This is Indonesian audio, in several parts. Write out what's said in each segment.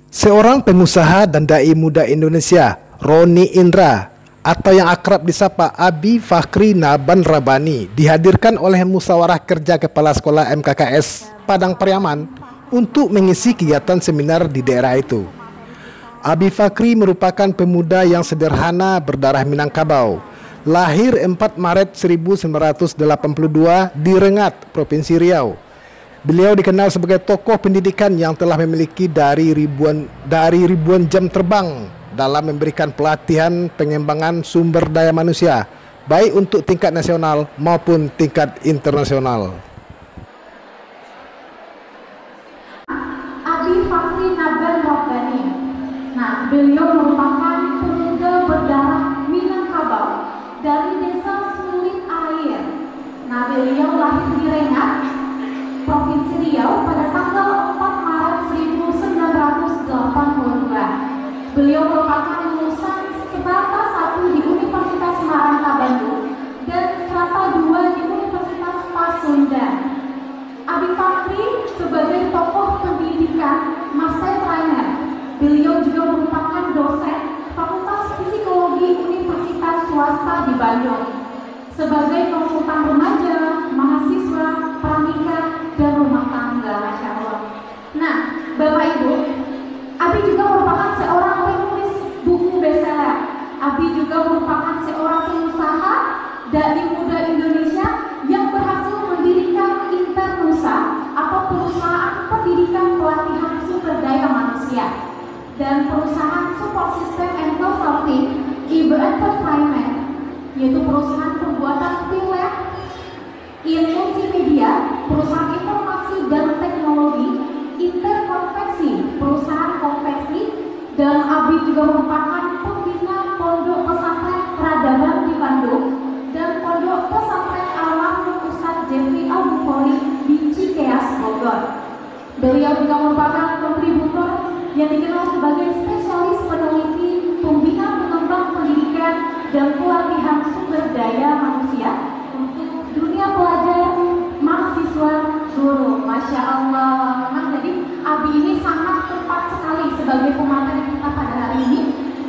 Seorang pengusaha dan dai muda Indonesia, Roni Indra, atau yang akrab disapa Abi Fakhri Naban Rabani, dihadirkan oleh Musyawarah Kerja Kepala Sekolah MKKS Padang Pariaman untuk mengisi kegiatan seminar di daerah itu. Abi Fakhri merupakan pemuda yang sederhana berdarah Minangkabau. Lahir 4 Maret 1982 di Rengat, Provinsi Riau. Beliau dikenal sebagai tokoh pendidikan yang telah memiliki dari ribuan jam terbang dalam memberikan pelatihan pengembangan sumber daya manusia, baik untuk tingkat nasional maupun tingkat internasional. Abi Fakhri Naban Rabani. Nah, beliau merupakan pemuda berdarah Minangkabau dari desa Sulit Air. Nah, beliau lahir di Rengat, Provinsi Riau pada tanggal 4 Maret 1982. Beliau merupakan lulusan strata 1 di Universitas Maranta Bandung dan strata 2 di Universitas Pasundan. Abi Fakhri sebagai tokoh pendidikan master trainer. Beliau juga merupakan dosen Fakultas Psikologi Universitas Swasta di Bandung. Sebagai konsultan remaja, mahasiswa, pranikah, dan rumah tangga, Masya Allah. Nah, Bapak Ibu, Abi juga merupakan seorang penulis buku bestseller. Abi juga merupakan seorang pengusaha dai muda Indonesia yang berhasil mendirikan Internusa atau perusahaan pendidikan pelatihan sumber daya manusia dan perusahaan support system and consulting Ibu Entertainment, yaitu perusahaan pembuatan film, multimedia, perusahaan informasi dan teknologi, Interkonveksi, perusahaan konveksi, dan Abi juga merupakan pembina Pondok Pesantren Peradaban di Bandung dan Pondok Pesantren Almarhum Ustadz Jeffrey Al-Bukhari di Cikeas, Bogor. Beliau juga merupakan kontributor yang dikenal sebagai spesialis peneliti, pembina pengembang pendidikan dan pelatihan sumber daya manusia untuk dunia pelajar, mahasiswa, guru. Masya Allah. Memang jadi Abi ini sangat tepat sekali sebagai pemateri kita pada hari ini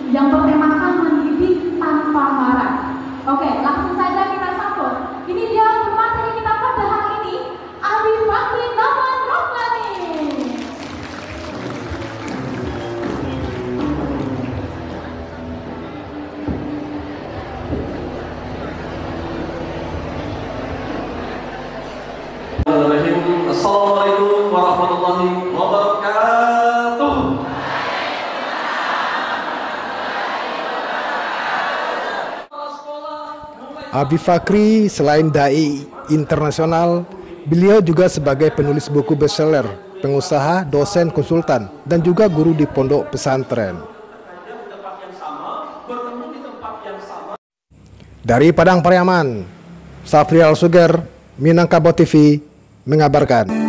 yang bertemakan mendidik tanpa marah. Oke, langsung saja kita sambut. Ini dia pemateri kita pada hari ini, Abi Fakhri Naban Rabani. Assalamualaikum warahmatullahi wabarakatuh. Abi Fakhri selain dai internasional, beliau juga sebagai penulis buku bestseller, pengusaha, dosen, konsultan, dan juga guru di pondok pesantren. Dari Padang Pariaman, Safrial Suger, Minangkabau TV mengabarkan.